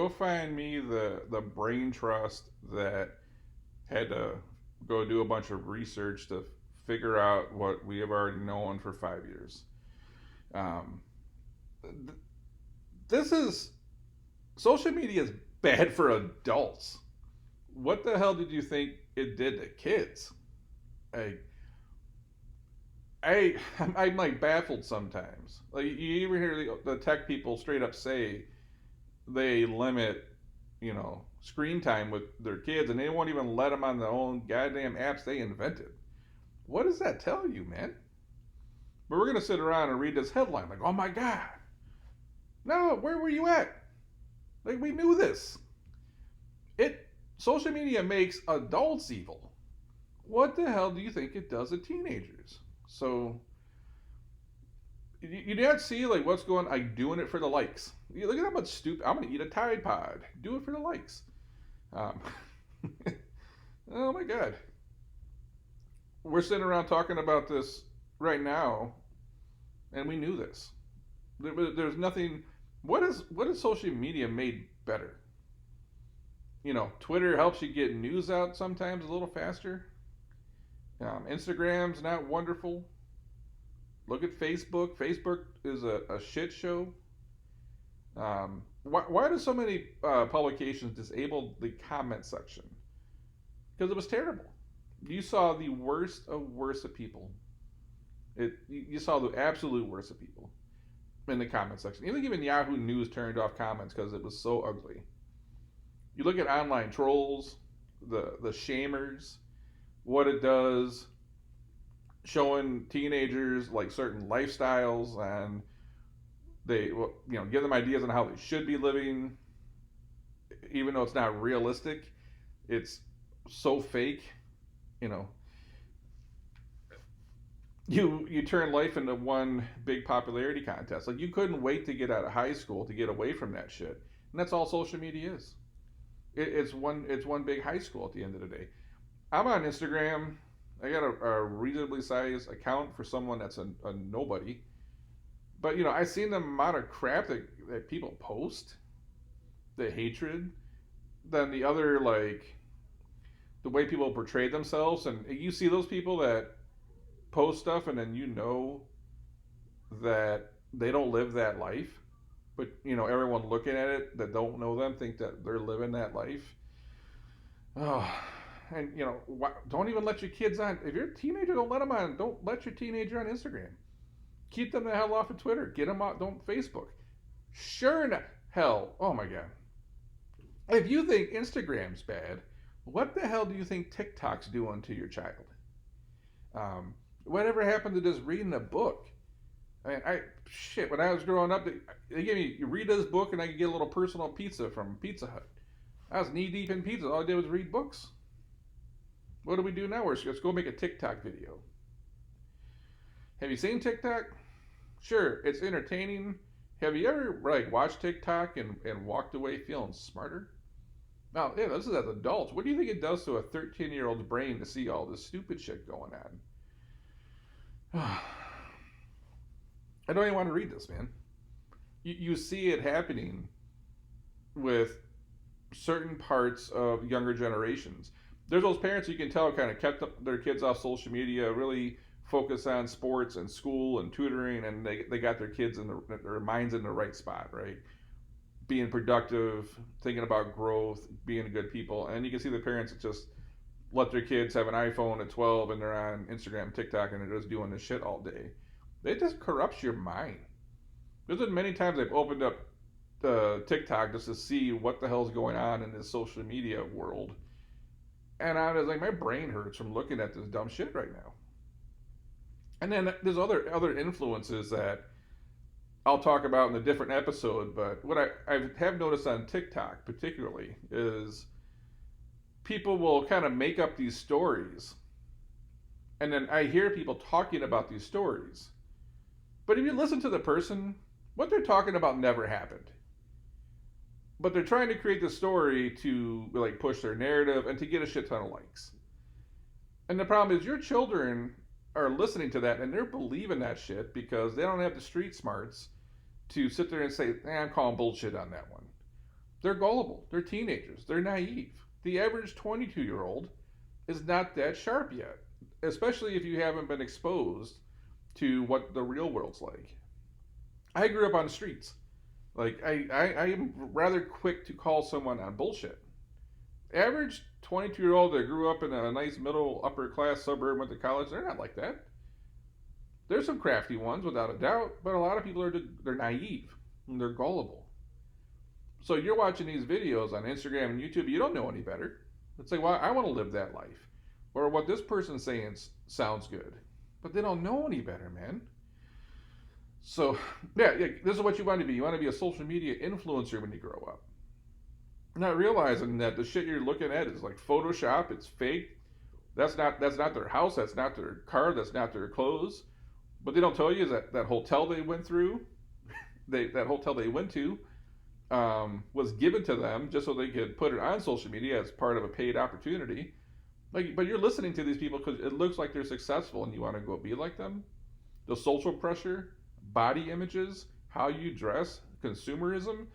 Go find me the brain trust that had to go do a bunch of research to figure out what we have already known for 5 years. Um, th- this is social media is bad for adults. What the hell did you think it did to kids? I, I'm like baffled sometimes. Like you even hear the tech people straight up say they limit, screen time with their kids, and they won't even let them on their own goddamn apps they invented. What does that tell you, man? But we're gonna sit around and read this headline like, "Oh my god, no, where were you at? Like we knew this." It Social media makes adults evil. What the hell do you think it does to teenagers? So you not see like what's going? Like doing it for the likes. You look at how much stupid. I'm gonna eat a Tide Pod. Do it for the likes. Um, oh my god, we're sitting around talking about this right now, and we knew this. There's nothing. What is social media made better? Twitter helps you get news out sometimes a little faster. Instagram's not wonderful. Look at Facebook. Facebook is a shit show. Why do so many publications disable the comment section? Because it was terrible. You saw the worst of people. You saw the absolute worst of people in the comment section. Even Yahoo News turned off comments because it was so ugly. You look at online trolls, the shamers, what it does, showing teenagers like certain lifestyles, and they give them ideas on how they should be living, even though it's not realistic. It's so fake. You know, you turn life into one big popularity contest. Like you couldn't wait to get out of high school to get away from that shit, and that's all social media is. It's one big high school at the end of the day. I'm on Instagram. I got a reasonably sized account for someone that's a nobody. But I seen the amount of crap that people post, the hatred, then the other like the way people portray themselves, and you see those people that post stuff, and then that they don't live that life, but everyone looking at it that don't know them think that they're living that life. Oh, and don't even let your kids on. If you're a teenager, don't let them on. Don't let your teenager on Instagram. Keep them the hell off of Twitter. Get them out. Don't Facebook. Sure enough, hell. Oh my god. If you think Instagram's bad, what the hell do you think TikTok's doing to your child? Whatever happened to just reading a book? I mean, shit. When I was growing up, they gave me you read this book and I could get a little personal pizza from Pizza Hut. I was knee deep in pizza. All I did was read books. What do we do now? Let's go make a TikTok video. Have you seen TikTok? Sure, it's entertaining. Have you ever like watched TikTok and walked away feeling smarter? Now, yeah, this is as adults. What do you think it does to a 13-year-old's brain to see all this stupid shit going on? I don't even want to read this, man. You see it happening with certain parts of younger generations. There's those parents you can tell kind of kept their kids off social media, really focus on sports and school and tutoring, and they got their kids in their minds in the right spot, right? Being productive, thinking about growth, being good people. And you can see the parents that just let their kids have an iPhone at 12 and they're on Instagram, TikTok, and they're just doing this shit all day. It just corrupts your mind. There's been many times I've opened up TikTok just to see what the hell's going on in this social media world. And I was like, my brain hurts from looking at this dumb shit right now. And then there's other influences that I'll talk about in a different episode. But what I have noticed on TikTok particularly is people will kind of make up these stories. And then I hear people talking about these stories. But if you listen to the person, what they're talking about never happened. But they're trying to create the story to like push their narrative and to get a shit ton of likes. And the problem is your children are listening to that and they're believing that shit because they don't have the street smarts to sit there and say, I'm calling bullshit on that one. They're gullible. They're teenagers. They're naive. The average 22-year-old is not that sharp yet, especially if you haven't been exposed to what the real world's like. I grew up on the streets. Like, I am rather quick to call someone on bullshit. Average 22-year-old that grew up in a nice middle upper class suburb, went to college, they're not like that. There's some crafty ones without a doubt, but a lot of people they're naive and they're gullible. So you're watching these videos on Instagram and YouTube, you don't know any better. It's like, well, I want to live that life. Or what this person's saying sounds good. But they don't know any better, man. So, yeah, this is what you want to be. You want to be a social media influencer when you grow up. Not realizing that the shit you're looking at is like Photoshop, it's fake. That's not their house, that's not their car, that's not their clothes. But they don't tell you that hotel they went through, that hotel they went to, was given to them just so they could put it on social media as part of a paid opportunity. Like, but you're listening to these people because it looks like they're successful and you want to go be like them. The social pressure, body images, how you dress, consumerism,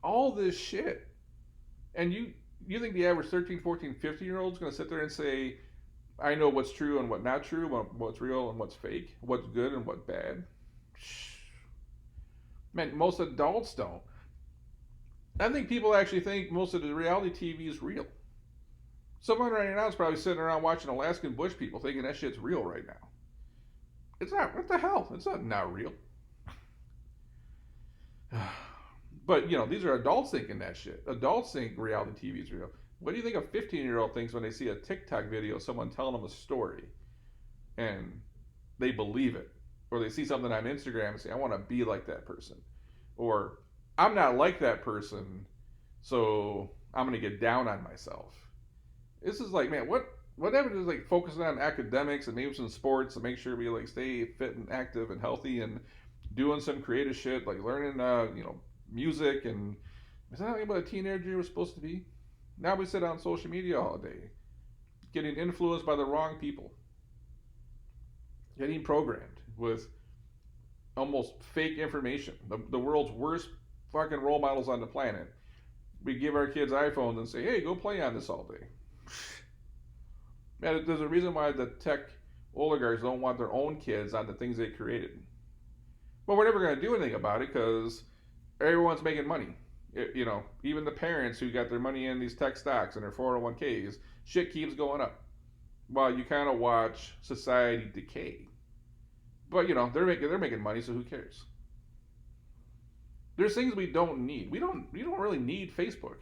all this shit. And you think the average 13, 14, 15-year-old is going to sit there and say, I know what's true and what not true, what's real and what's fake, what's good and what's bad? Man, most adults don't. I think people actually think most of the reality TV is real. Someone right now is probably sitting around watching Alaskan bush people thinking that shit's real right now. It's not. What the hell? It's not real. But, these are adults thinking that shit. Adults think reality TV is real. What do you think a 15-year-old thinks when they see a TikTok video of someone telling them a story and they believe it? Or they see something on Instagram and say, I want to be like that person. Or, I'm not like that person, so I'm going to get down on myself. This is like, man, whatever it is, like focusing on academics and maybe some sports to make sure we like stay fit and active and healthy and doing some creative shit, like learning, music. And is that what a teenager was supposed to be? Now we sit on social media all day, getting influenced by the wrong people, getting programmed with almost fake information. The world's worst fucking role models on the planet. We give our kids iPhones and say, hey, go play on this all day. Man, there's a reason why the tech oligarchs don't want their own kids on the things they created. But we're never going to do anything about it because everyone's making money. Even the parents who got their money in these tech stocks and their 401ks, shit keeps going up. While you kind of watch society decay. But, they're making money, so who cares? There's things we don't need. We don't really need Facebook.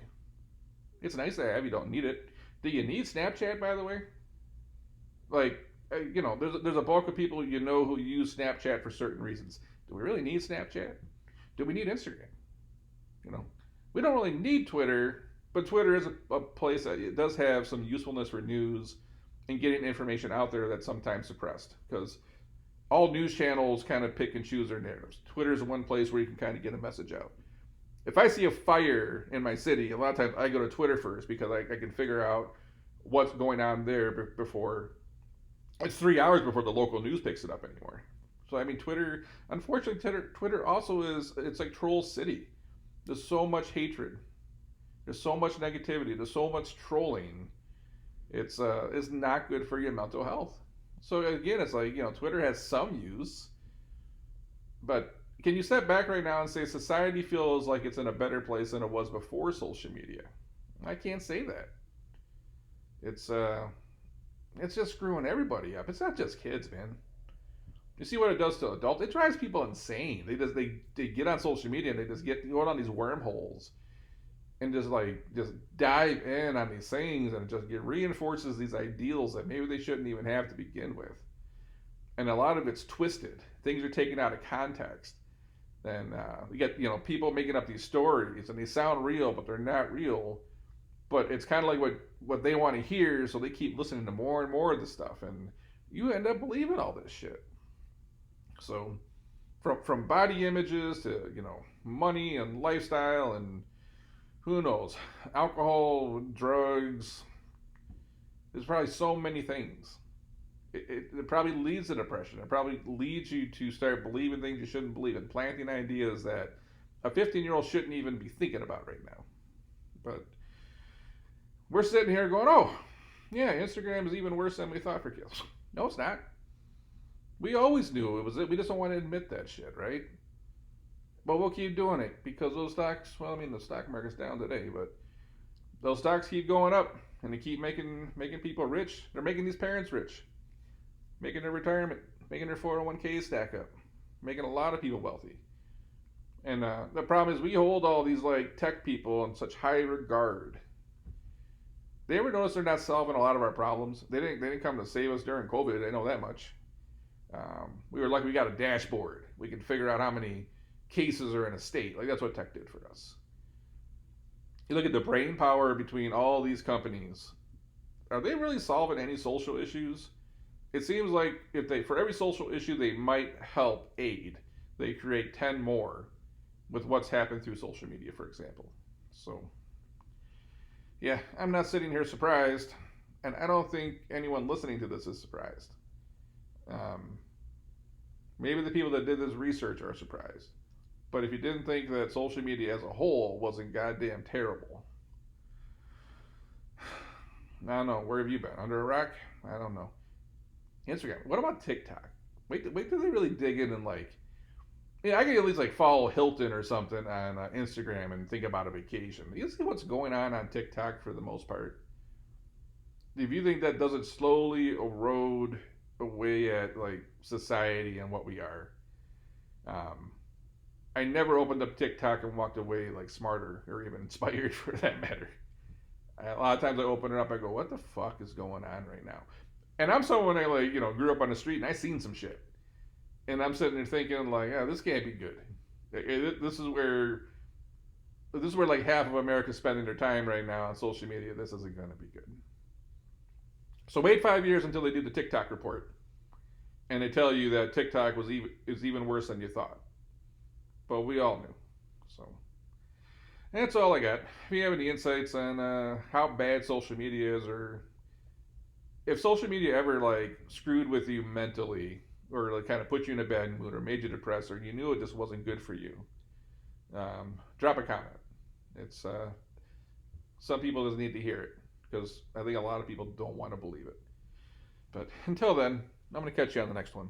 It's nice to have, you don't need it. Do you need Snapchat, by the way? Like, there's a bulk of people who use Snapchat for certain reasons. Do we really need Snapchat? Do we need Instagram? We don't really need Twitter, but Twitter is a place that it does have some usefulness for news and getting information out there that's sometimes suppressed. Because all news channels kind of pick and choose their narratives. Twitter is one place where you can kind of get a message out. If I see a fire in my city, a lot of times I go to Twitter first because I can figure out what's going on there before it's 3 hours before the local news picks it up anymore. So Twitter, unfortunately, Twitter also it's like troll city. There's so much hatred. There's so much negativity. There's so much trolling. It's not good for your mental health. So again, it's like, Twitter has some use, but can you step back right now and say society feels like it's in a better place than it was before social media? I can't say that. It's just screwing everybody up. It's not just kids, man. You see what it does to adults? It drives people insane. They get on social media and they just go down these wormholes and just dive in on these things, and it reinforces these ideals that maybe they shouldn't even have to begin with. And a lot of it's twisted. Things are taken out of context. And you get people making up these stories, and they sound real, but they're not real. But it's kind of like what they want to hear, so they keep listening to more and more of this stuff, and you end up believing all this shit. So, from body images to money and lifestyle and who knows, alcohol, drugs. There's probably so many things. It probably leads to depression. It probably leads you to start believing things you shouldn't believe and planting ideas that a 15-year-old shouldn't even be thinking about right now. But we're sitting here going, oh, yeah, Instagram is even worse than we thought for kids. No, it's not. We always knew it was it. We just don't want to admit that shit, right? But we'll keep doing it because those stocks, well, I mean, the stock market's down today, but those stocks keep going up and they keep making people rich. They're making these parents rich, making their retirement, making their 401k stack up, making a lot of people wealthy. And the problem is we hold all these like tech people in such high regard. They ever notice they're not solving a lot of our problems? They didn't come to save us during COVID. I know that much. We were lucky we got a dashboard. We could figure out how many cases are in a state. Like that's what tech did for us. You look at the brain power between all these companies. Are they really solving any social issues? It seems like if they for every social issue they might help aid, they create 10 more with what's happened through social media, for example. So yeah, I'm not sitting here surprised, and I don't think anyone listening to this is surprised. Um, Maybe the people that did this research are surprised. But if you didn't think that social media as a whole wasn't goddamn terrible, I don't know. Where have you been? Under a rock? I don't know. Instagram. What about TikTok? Wait till they really dig in and like. Yeah, I can at least like follow Hilton or something on Instagram and think about a vacation. You see what's going on TikTok for the most part. If you think that doesn't slowly erode away at like society and what we are, um, I never opened up TikTok and walked away like smarter or even inspired for that matter. A lot of times I open it up, I go, "What the fuck is going on right now?" And I'm someone I like, grew up on the street and I seen some shit, and I'm sitting there thinking like, "Yeah, this can't be good." This is where like half of America's spending their time right now on social media. This isn't going to be good. So wait 5 years until they do the TikTok report, and they tell you that TikTok is even worse than you thought. But we all knew. So that's all I got. If you have any insights on how bad social media is, or if social media ever like screwed with you mentally, or like kind of put you in a bad mood, or made you depressed, or you knew it just wasn't good for you, drop a comment. It's some people just need to hear it because I think a lot of people don't want to believe it. But until then, I'm going to catch you on the next one.